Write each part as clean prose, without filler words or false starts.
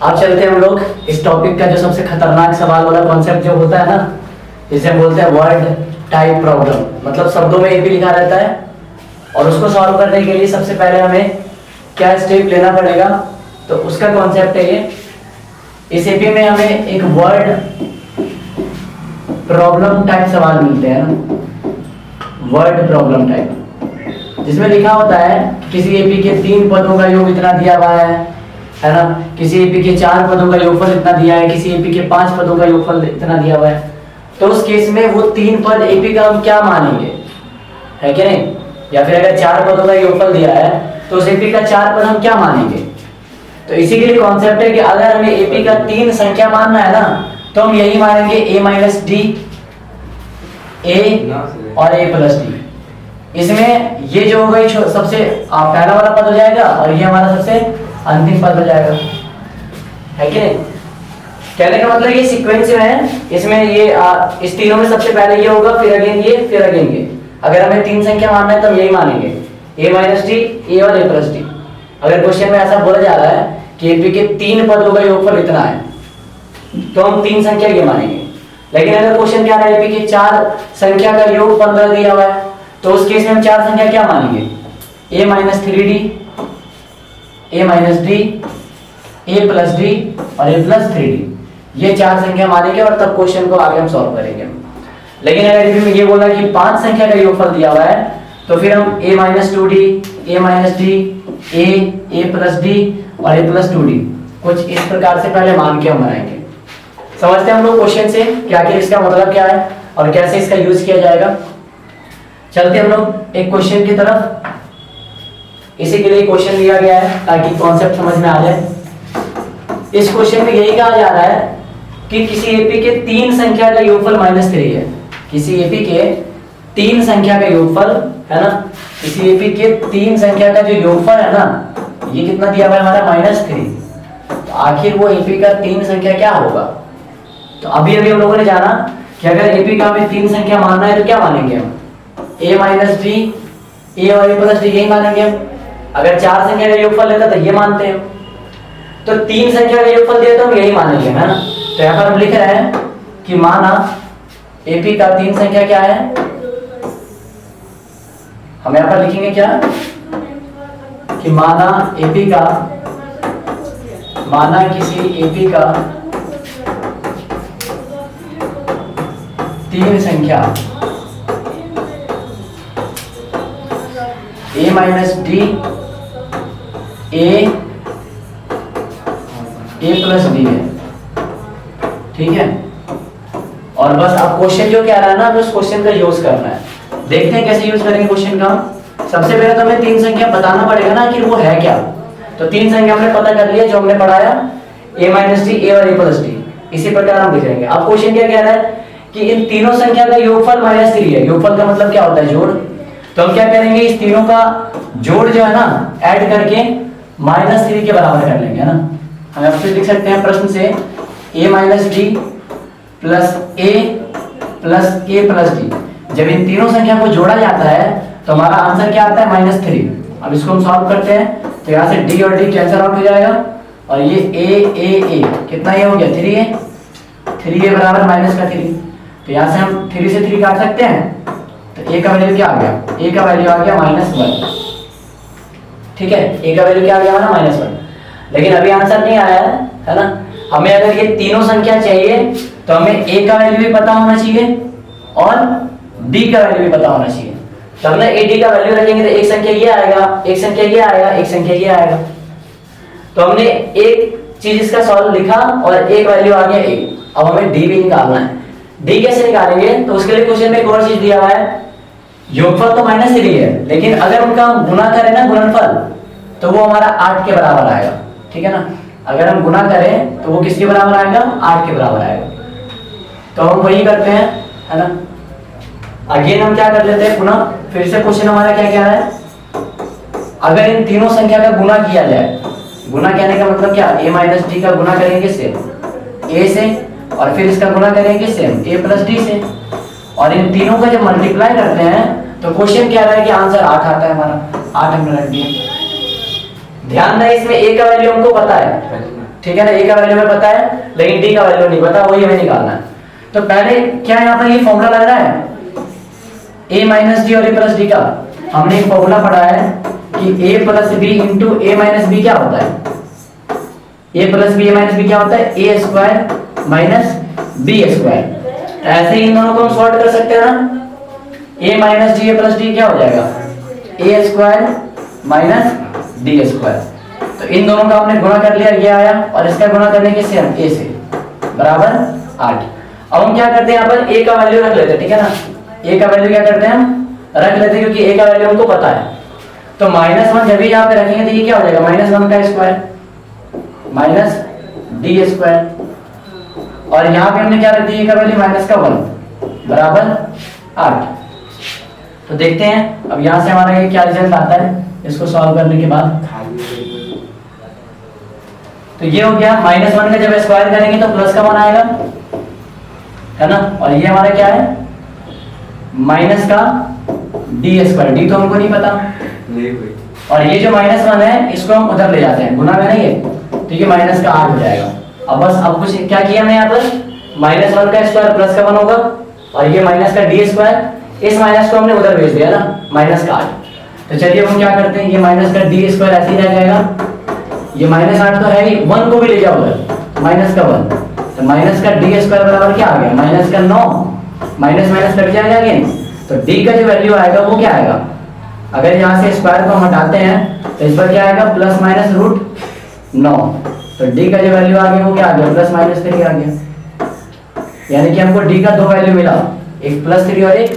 अब चलते हैं हम लोग इस टॉपिक का जो सबसे खतरनाक सवाल वाला कॉन्सेप्ट जो होता है ना, जिसे बोलते हैं वर्ड टाइप प्रॉब्लम। मतलब शब्दों में एपी लिखा रहता है और उसको सॉल्व करने के लिए सबसे पहले हमें क्या स्टेप लेना पड़ेगा, तो उसका कॉन्सेप्ट है ये। इस एपी में हमें एक वर्ड प्रॉब्लम टाइप सवाल मिलते हैं ना, वर्ड प्रॉब्लम टाइप, जिसमें लिखा होता है किसी एपी के 3 पदों का योग इतना दिया हुआ है ना, किसी एपी के 4 पदों का योगफल इतना दिया है, किसी एपी के 5 पदों का योगफल इतना दिया हुआ है। तो उस केस में वो 3 पद एपी का हम क्या मानेंगे, है कि नहीं? या फिर अगर 4 पदों का योगफल दिया है तो उस एपी का 4 पद हम क्या मानेंगे? तो इसी के लिए कॉन्सेप्ट है कि अगर हमें एपी का 3 संख्या मानना है ना, तो हम यही मानेंगे a माइनस डी, a और a प्लस डी। इसमें ये जो होगा सबसे पहला वाला पद हो जाएगा और ये हमारा सबसे अंतिम पद हो जाएगा, है कि नहीं? कहने का मतलब ये सीक्वेंस में है, इसमें ये इस तीनों में सबसे पहले ये होगा, फिर अगेन ये, फिर अगेन ये। अगर हमें 3 संख्या मानना है तो हम यही मानेंगे a माइनस डी, a और a प्लस डी। अगर क्वेश्चन में ऐसा बोला जा रहा है कि एपी के 3 पदों का योगफल इतना है, तो हम 3 संख्या ये मानेंगे। लेकिन अगर क्वेश्चन क्या है एपी के 4 संख्या का योग 15 दिया हुआ है, तो उस केस में हम 4 संख्या क्या मानेंगे? a minus 3d, a minus D, a plus D और a प्लस 3d। ये 4 संख्या मानेंगे और तब क्वेश्चन को आगे हम सॉल्व करेंगे। लेकिन अगर इसमें ये बोला कि 5 संख्या का योगफल दिया हुआ है, तो फिर हम a minus 2d, a minus D, a plus D और a प्लस 2d कुछ इस प्रकार से पहले मान के हम बनाएंगे। समझते हैं हम लोग क्वेश्चन से कि आखिर इसका मतलब क्या है और कैसे इसका यूज किया जाएगा। चलते हम लोग एक क्वेश्चन की तरफ। इसी के लिए क्वेश्चन दिया गया है ताकि कॉन्सेप्ट समझ में आ जाए। इस क्वेश्चन में यही कहा जा रहा है कि किसी एपी के 3 संख्या का योगफल -3 है। किसी एपी के 3 संख्या का योगफल है ना, किसी एपी के 3 संख्या का जो योगफल है ना, ये कितना दिया हुआ है हमारा -3। तो आखिर वो एपी का 3 संख्या क्या होगा? तो अभी हम लोगों ने जाना कि अगर एपी का हमें 3 संख्या मानना है तो क्या मानेंगे हम? a माइनस डी, a और a प्लस डी यही मानेंगे हम। अगर 4 संख्या का योगफल लेता तो ये मानते हैं, तो 3 संख्या का योगफल दिया तो हम यही मानेंगे, है ना। तो यहाँ पर हम लिख रहे हैं कि माना एपी का 3 संख्या क्या है, हम यहाँ पर लिखेंगे क्या कि माना एपी का, माना किसी एपी का 3 संख्या a minus D, a plus D है, ठीक है। और बस अब क्वेश्चन जो क्या रहा है ना, हमें उस क्वेश्चन का यूज करना है। देखते हैं कैसे यूज करेंगे क्वेश्चन का। सबसे पहले तो हमें 3 संख्या बताना पड़ेगा ना कि वो है क्या। तो 3 संख्या हमने पता कर लिया जो हमने पढ़ाया, a माइनस डी, a और a प्लस डी। इसी प्रकार हम लिखेंगे। अब क्वेश्चन क्या कह रहा है कि इन तीनों संख्या का योगफल -3 है। योगफल का मतलब क्या होता है? जोड़। तो हम क्या करेंगे, इस तीनों का जोड़ जो है ना ऐड करके -3 के बराबर कर लेंगे, है ना। हम अब फिर लिख सकते हैं प्रश्न से a minus D plus a plus a plus D. जब इन तीनों संख्या को जोड़ा जाता है तो हमारा आंसर क्या आता है? -3। अब इसको हम सॉल्व करते हैं तो यहाँ से d और d कैंसिल आउट हो जाएगा और ये a कितना ये हो गया? 3a बराबर -3। तो यहाँ से हम 3 से 3 काट सकते हैं, तो a का वैल्यू क्या आ गया? a का वैल्यू आ गया -1, ठीक है। a का वैल्यू क्या आ गया हमारा? -1। लेकिन अभी आंसर नहीं आया है ना। हमें अगर ये तीनों संख्या चाहिए तो हमें a का वैल्यू भी पता होना चाहिए और d का वैल्यू भी पता होना चाहिए। तो हमने a d का वैल्यू रखेंगे तो एक संख्या ये आएगा, एक संख्या ये आएगा, एक संख्या ये आएगा। तो हमने एक चीज इसका सॉल्व लिखा और एक वैल्यू आ गया a। अब हमें d भी निकालना है। d कैसे निकालेंगे? तो उसके लिए क्वेश्चन में एक और चीज दिया हुआ है, योगफल तो -3 है, लेकिन अगर उनका गुणा करें ना गुणनफल, तो वो हमारा 8 के बराबर आएगा, ठीक है ना। अगर हम गुणा करें तो वो किसके बराबर आएगा? 8 के बराबर आएगा। तो हम वही करते हैं, है ना। अगेन हम क्या कर लेते हैं, गुणा। फिर से क्वेश्चन हमारा क्या कह रहा है, अगर इन तीनों संख्या का गुणा किया जाए, गुणा कहने का मतलब क्या? a माइनस डी का गुणा करेंगे सेम a से और फिर इसका गुणा करेंगे सेम a प्लस डी से, और इन तीनों का जब मल्टीप्लाई करते हैं तो क्वेश्चन क्या रहा है कि आंसर 8 आता है हमारा। 8 हमने रख दिया। ध्यान दें इसमें a का वैल्यू हमको पता है, ठीक है ना, ए का वैल्यू हमें पता है लेकिन डी का वैल्यू नहीं पता, वही हमें निकालना है। तो पहले क्या यहाँ पर ये फॉर्मूला लग रहा है a माइनस डी और a प्लस डी का, हमने एक फॉर्मूला पढ़ा है कि a plus B into A minus B क्या होता है, a plus B A minus B क्या होता है, A square minus B square. ऐसे ही इन दोनों को हम सॉल्व कर सकते हैं ना, a minus D A plus D क्या हो जाएगा, ए स्क्वायर माइनस डी स्क्वायर। तो इन दोनों का हमने गुणा कर लिया, ये आया, और इसका गुणा करने के से हम a से बराबर 8। अब हम क्या करते हैं यहाँ पर a का वैल्यू रख लेते हैं, ठीक है ना, a का वैल्यू क्या करते हैं हम रख लेते हैं क्योंकि a का वैल्यू हमको पता है। तो -1 जब भी यहाँ पे रखेंगे तो ये क्या हो जाएगा, -1 का स्क्वायर माइनस डी स्क्वायर, और यहाँ पे हमने क्या रख दिया, a का वैल्यू -1 बराबर 8। तो देखते हैं अब यहाँ से हमारा ये क्या रिजल्ट आता है इसको सॉल्व करने के बाद। तो ये हो गया -1 का जब स्क्वायर करेंगे तो प्लस का मान आएगा, है ना, और ये हमारा क्या है माइनस का डी स्क्वायर, डी तो हमको नहीं पता, और ये जो -1 है इसको हम उधर ले जाते हैं, गुना में नहीं है, तो ये माइनस का 8 हो जाएगा। अब बस अब कुछ क्या किया हमने यहाँ पर, -1 का स्क्वायर प्लस का 1 होगा, और ये माइनस का डी स्क्वायर, इस माइनस को हमने उधर भेज दिया ना, -8। तो चलिए हम क्या करते हैं, ये माइनस का डी स्क्वायर ऐसे ही रह जाएगा, ये -8 तो है ही, 1 को भी ले जाओ उधर, माइनस का 1, तो माइनस का डी स्क्वायर बराबर क्या आ गया, माइनस का 9, माइनस माइनस कट जाएगा अगेन, तो डी का जो वैल्यू आएगा वो क्या आएगा, अगर यहाँ से स्क्वायर को हटाते हैं तो इस पर क्या आएगा +-√9, तो डी का जो वैल्यू आ गया वो क्या आ गया, +-3 आ गया, यानी कि हमको डी का 2 वैल्यू मिला, एक +3 और एक,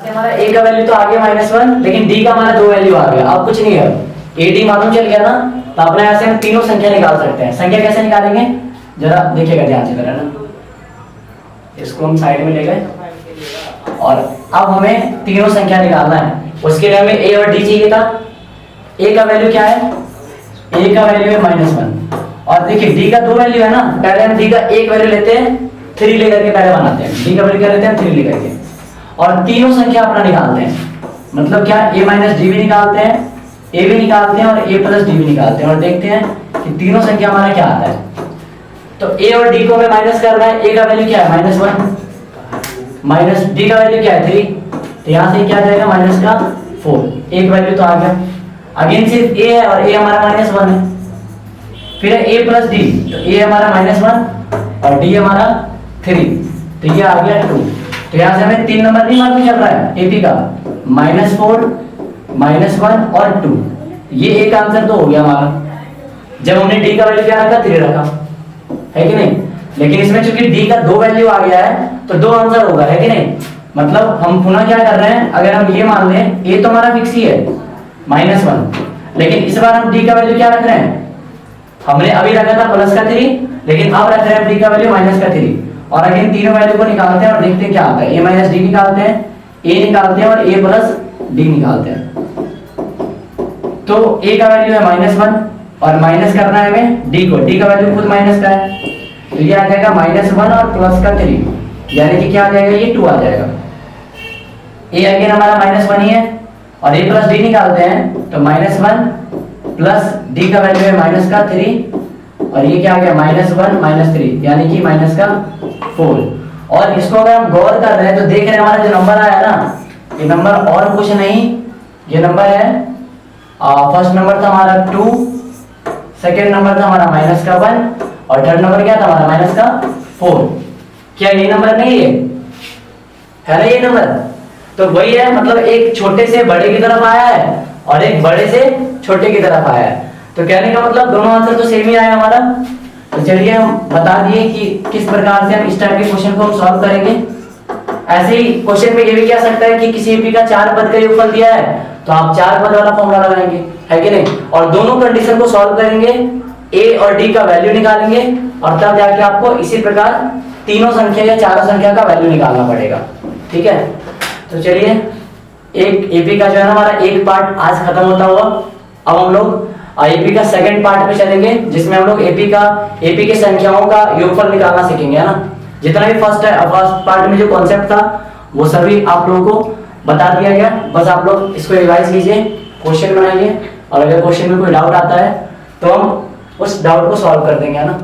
हमारा ए का वैल्यू तो आ गया -1, लेकिन डी का हमारा 2 वैल्यू आ गया। अब कुछ नहीं है, ए डी मालूम चल गया ना, तो अपने यहाँ से हम तीनों संख्या निकाल सकते हैं। संख्या कैसे निकालेंगे जरा देखिएगा ध्यान से जरा ना, इसको हम साइड में ले गए, और अब हमें तीनों संख्या निकालना है, उसके लिए हमें ए और डी चाहिए था। ए का वैल्यू क्या है, ए का वैल्यू है -1, और देखिए डी का 2 वैल्यू है ना, पहले हम डी का एक वैल्यू लेते हैं, 3 लेकर के पहले बनाते हैं, डी का वैल्यू क्या लेते हैं 3 लेकर के, और तीनों संख्या अपना निकालते हैं, मतलब क्या a माइनस डी भी निकालते हैं, a भी निकालते हैं और a प्लस डी भी निकालते हैं, और देखते हैं कि तीनों संख्या हमारा क्या आता है। तो a और d को हमें माइनस करना है, a का वैल्यू क्या है -1, माइनस d का वैल्यू क्या है 3, तो यहाँ से क्या जाएगा -4, एक वैल्यू तो आ गया, अगेन सिर्फ a है और a हमारा -1 है, फिर है a प्लस डी, तो a हमारा -1 और d हमारा 3, तो ये आ गया 2। तो यहाँ से हमें 3 नंबर नहीं मालूम चल रहा है AP का, -4, -1 और 2, ये एक आंसर तो हो गया हमारा, जब हमने D का वैल्यू क्या रखा 3 रखा, है कि नहीं। लेकिन इसमें चूंकि D का 2 वैल्यू आ गया है तो 2 आंसर होगा, है कि नहीं। मतलब हम पुनः क्या कर रहे हैं, अगर हम ये मान लें A तो हमारा फिक्स ही है -1, लेकिन इस बार हम D का वैल्यू क्या रख रहे हैं, हमने अभी रखा था +3, लेकिन अब रख रहे हैं D का वैल्यू -3, और अगेन तीनों वैल्यू को निकालते हैं और देखते हैं क्या आता है, a माइनस डी निकालते हैं, a निकालते हैं और a प्लस डी निकालते हैं। तो a का वैल्यू है -1 और माइनस करना है हमें d को, d का वैल्यू खुद माइनस का है, तो ये आ जाएगा -1 और प्लस का 3, यानी कि क्या आ जाएगा, ये 2 आ जाएगा। a अगेन हमारा -1 ही है, और a प्लस डी निकालते हैं तो -1 प्लस d का वैल्यू है -3, और ये क्या आ गया -1 -3, यानी कि -4। और इसको अगर हम गौर कर रहे हैं तो देख रहे हैं हमारा जो नंबर आया ना, ये नंबर और कुछ नहीं, ये नंबर है फर्स्ट नंबर था हमारा 2, सेकंड नंबर था हमारा -1, और थर्ड नंबर क्या था हमारा -4। क्या ये नंबर नहीं है ना ये नंबर, तो वही है, मतलब एक छोटे से बड़े की तरफ आया है और एक बड़े से छोटे की तरफ आया है, तो कहने का मतलब दोनों आंसर तो सेम ही आया हमारा। तो चलिए हम बता दिए कि किस प्रकार से हम इस टाइप के क्वेश्चन को हम सॉल्व करेंगे। ऐसे ही क्वेश्चन में ये भी कह सकता है कि किसी एपी का 4 पद का योगफल दिया है तो आप 4 पद वाला फॉर्मूला लगाएंगे, है कि नहीं, और दोनों कंडीशन को सॉल्व करेंगे, a और d का वैल्यू निकालेंगे, और तब जाके आपको इसी प्रकार तीनों संख्या या चारों संख्या का वैल्यू निकालना पड़ेगा। ठीक है, तो चलिए एक एपी का जो है हमारा एक पार्ट आज खत्म होता हुआ, अब हम लोग एपी का सेकंड पार्ट पे चलेंगे, जिसमें हम लोग एपी के संख्याओं का योगफल निकालना सीखेंगे, है ना। जितना भी फर्स्ट पार्ट में जो कॉन्सेप्ट था वो सभी आप लोगों को बता दिया गया, बस आप लोग इसको रिवाइज कीजिए, क्वेश्चन बनाइए, और अगर क्वेश्चन में कोई डाउट आता है तो हम उस डाउट को सॉल्व कर देंगे, है ना।